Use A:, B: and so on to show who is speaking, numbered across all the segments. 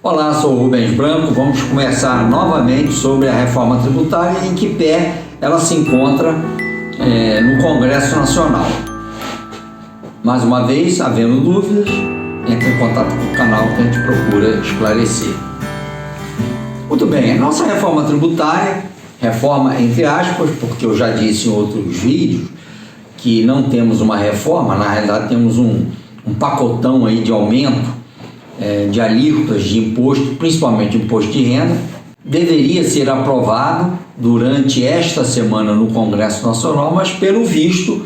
A: Olá, sou o Rubens Branco. Vamos conversar novamente sobre a reforma tributária, em que pé ela se encontra no Congresso Nacional. Mais uma vez, havendo dúvidas, entre em contato com o canal que a gente procura esclarecer. Muito bem, a nossa reforma tributária, reforma entre aspas, porque eu já disse em outros vídeos que não temos uma reforma, na realidade temos um pacotão aí de aumento de alíquotas de imposto, principalmente imposto de renda, deveria ser aprovado durante esta semana no Congresso Nacional, mas pelo visto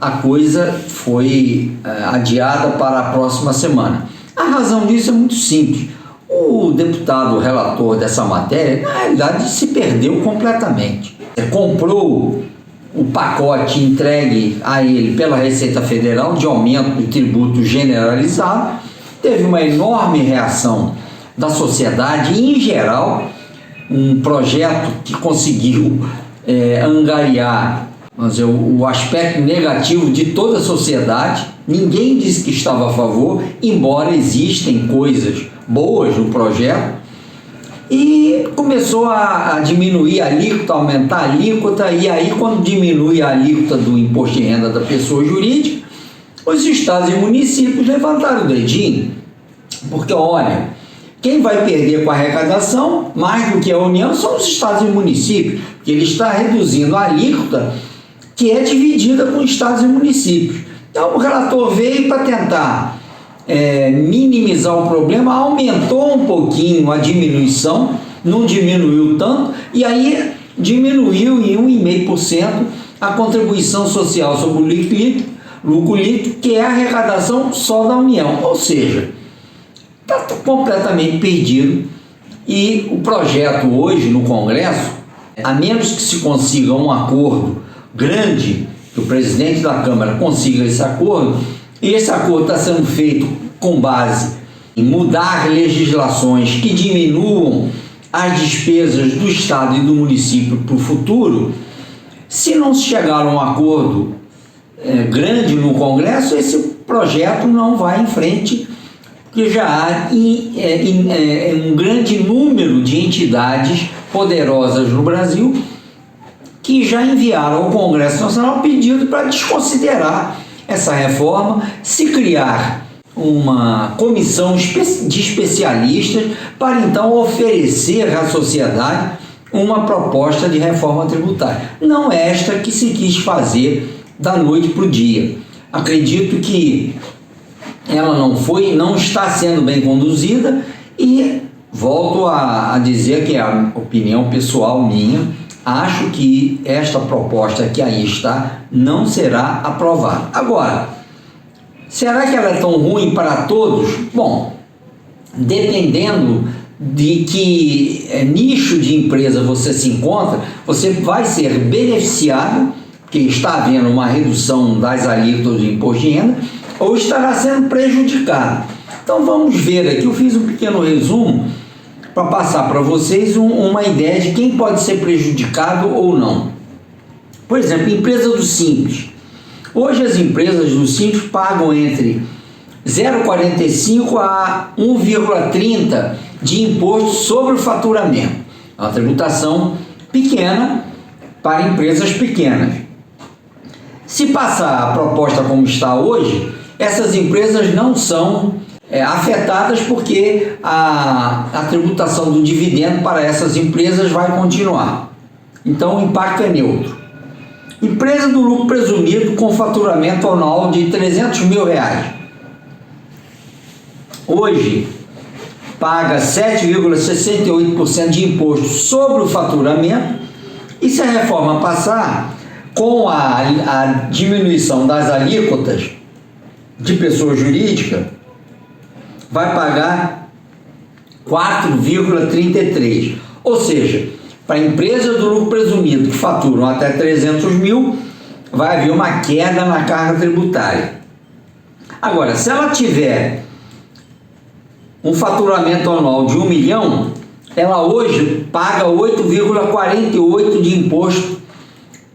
A: a coisa foi adiada para a próxima semana. A razão disso é muito simples. O deputado relator dessa matéria, na realidade, se perdeu completamente. Comprou o pacote entregue a ele pela Receita Federal de aumento de tributo generalizado, teve uma enorme reação da sociedade em geral, um projeto que conseguiu angariar o aspecto negativo de toda a sociedade. Ninguém disse que estava a favor, embora existem coisas boas no projeto, e começou a diminuir a alíquota, aumentar a alíquota, e aí quando diminui a alíquota do imposto de renda da pessoa jurídica, os estados e municípios levantaram o dedinho, porque olha, quem vai perder com a arrecadação, mais do que a União, são os estados e municípios, porque ele está reduzindo a alíquota que é dividida com estados e municípios. Então o relator veio para tentar minimizar o problema, aumentou um pouquinho a diminuição, não diminuiu tanto, e aí diminuiu em 1,5% a contribuição social sobre o lucro líquido, que é a arrecadação só da União, ou seja, está completamente perdido. E o projeto hoje no Congresso, a menos que se consiga um acordo grande, que o presidente da Câmara consiga esse acordo, e esse acordo está sendo feito com base em mudar legislações que diminuam as despesas do Estado e do município para o futuro. Se não se chegar a um acordo grande no Congresso, esse projeto não vai em frente, porque já há um grande número de entidades poderosas no Brasil que já enviaram ao Congresso Nacional pedido para desconsiderar essa reforma, se criar uma comissão de especialistas para então oferecer à sociedade uma proposta de reforma tributária. Não esta que se quis fazer da noite para o dia. Acredito que ela não está sendo bem conduzida, e volto a dizer que é a opinião pessoal minha. Acho que esta proposta que aí está não será aprovada. Agora, será que ela é tão ruim para todos? Bom, dependendo de que nicho de empresa você se encontra, você vai ser beneficiado, porque está havendo uma redução das alíquotas do imposto de renda, ou estará sendo prejudicado. Então vamos ver aqui, eu fiz um pequeno resumo para passar para vocês uma ideia de quem pode ser prejudicado ou não. Por exemplo, empresa do Simples. Hoje as empresas do Simples pagam entre 0,45 a 1,30 de imposto sobre o faturamento. É uma tributação pequena para empresas pequenas. Se passar a proposta como está hoje, essas empresas não são afetadas, porque a tributação do dividendo para essas empresas vai continuar. Então o impacto é neutro. Empresa do lucro presumido com faturamento anual de R$300 mil. Hoje paga 7,68% de imposto sobre o faturamento, e se a reforma passar, com a diminuição das alíquotas de pessoa jurídica, vai pagar 4,33%. Ou seja, para a empresa do lucro presumido que faturam até 300 mil, vai haver uma queda na carga tributária. Agora, se ela tiver um faturamento anual de 1 milhão, ela hoje paga 8,48% de imposto,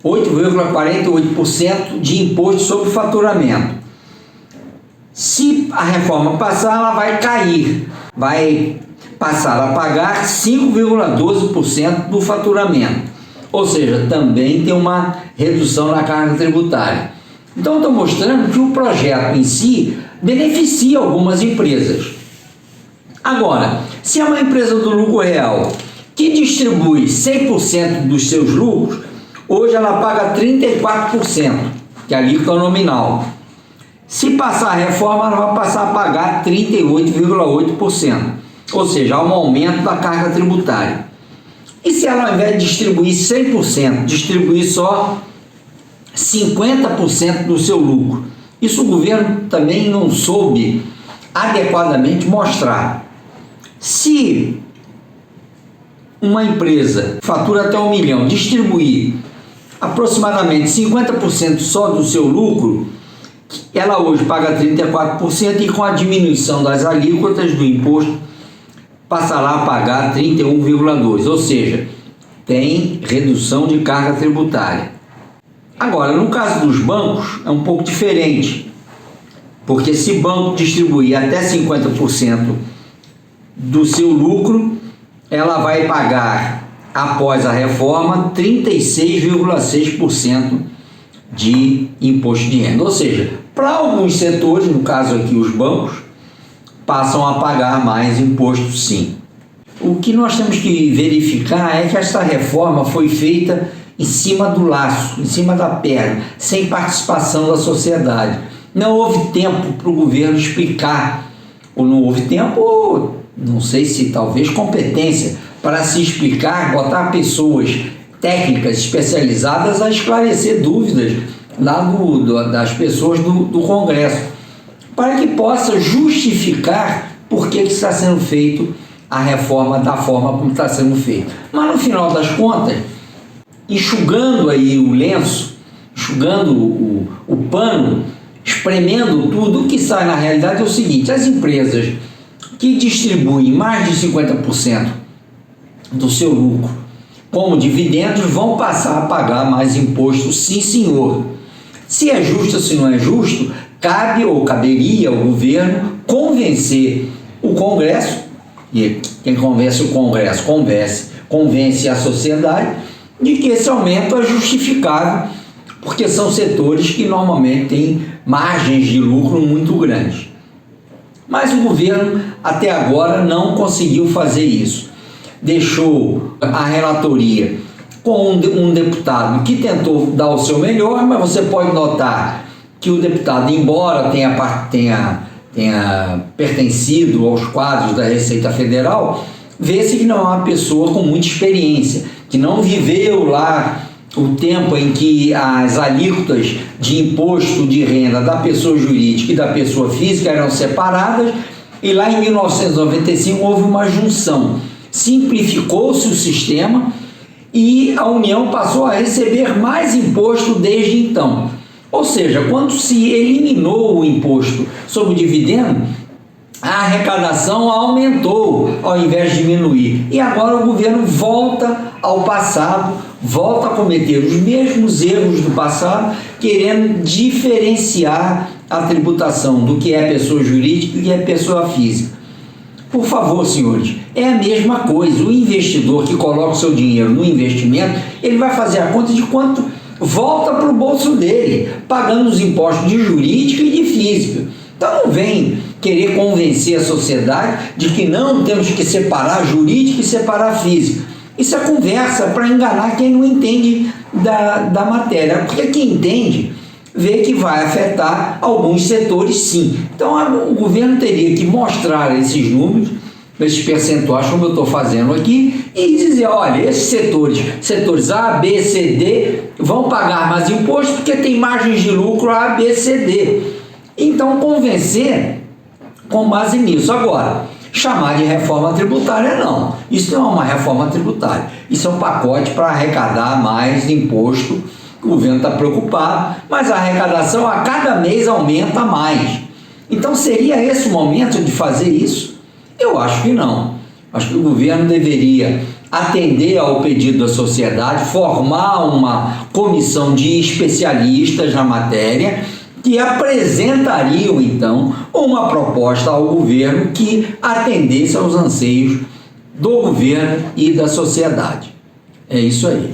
A: 8,48% de imposto sobre faturamento. Se a reforma passar, ela vai cair, vai passar a pagar 5,12% do faturamento. Ou seja, também tem uma redução na carga tributária. Então, estou mostrando que o projeto em si beneficia algumas empresas. Agora, se é uma empresa do lucro real que distribui 100% dos seus lucros, hoje ela paga 34%, que é a alíquota nominal. Se passar a reforma, ela vai passar a pagar 38,8%, ou seja, há um aumento da carga tributária. E se ela, ao invés de distribuir 100%, distribuir só 50% do seu lucro? Isso o governo também não soube adequadamente mostrar. Se uma empresa fatura até 1 milhão, distribuir aproximadamente 50% só do seu lucro, ela hoje paga 34% e com a diminuição das alíquotas do imposto passará a pagar 31,2%, ou seja, tem redução de carga tributária. Agora, no caso dos bancos, é um pouco diferente, porque se o banco distribuir até 50% do seu lucro, ela vai pagar, após a reforma, 36,6% de imposto de renda. Ou seja, para alguns setores, no caso aqui os bancos, passam a pagar mais imposto sim. O que nós temos que verificar é que esta reforma foi feita em cima do laço, em cima da perna, sem participação da sociedade. Não houve tempo para o governo explicar, ou não houve tempo, ou não sei se talvez competência, para se explicar, botar pessoas técnicas especializadas a esclarecer dúvidas lá das pessoas do Congresso, para que possa justificar por que está sendo feito a reforma da forma como está sendo feito. Mas no final das contas, enxugando aí o lenço, enxugando o pano, espremendo tudo, o que sai na realidade é o seguinte: as empresas que distribuem mais de 50% do seu lucro como dividendos vão passar a pagar mais imposto, sim senhor. Se é justo ou se não é justo, cabe ou caberia ao governo convencer o Congresso, e quem convence o Congresso convence a sociedade de que esse aumento é justificável, porque são setores que normalmente têm margens de lucro muito grandes. Mas o governo até agora não conseguiu fazer isso. Deixou a relatoria com um deputado que tentou dar o seu melhor, mas você pode notar que o deputado, embora tenha pertencido aos quadros da Receita Federal, vê-se que não é uma pessoa com muita experiência, que não viveu lá o tempo em que as alíquotas de imposto de renda da pessoa jurídica e da pessoa física eram separadas, e lá em 1995 houve uma junção. Simplificou-se o sistema e a União passou a receber mais imposto desde então. Ou seja, quando se eliminou o imposto sobre o dividendo, a arrecadação aumentou ao invés de diminuir. E agora o governo volta ao passado, volta a cometer os mesmos erros do passado, querendo diferenciar a tributação do que é pessoa jurídica e do que é pessoa física. Por favor, senhores, é a mesma coisa. O investidor que coloca o seu dinheiro no investimento, ele vai fazer a conta de quanto volta para o bolso dele, pagando os impostos de jurídica e de física. Então não vem querer convencer a sociedade de que não temos que separar jurídica e separar física. Isso é conversa para enganar quem não entende da matéria, porque quem entende vê que vai afetar alguns setores sim. Então o governo teria que mostrar esses números, esses percentuais, como eu estou fazendo aqui, e dizer: olha, esses setores A, B, C, D vão pagar mais imposto porque tem margens de lucro A, B, C, D. Então convencer com base nisso. Agora, chamar de reforma tributária não. Isso não é uma reforma tributária. Isso é um pacote para arrecadar mais imposto. O governo está preocupado, mas a arrecadação a cada mês aumenta mais. Então seria esse o momento de fazer isso? Eu acho que não. Acho que o governo deveria atender ao pedido da sociedade, formar uma comissão de especialistas na matéria que apresentariam então uma proposta ao governo que atendesse aos anseios do governo e da sociedade. É isso aí.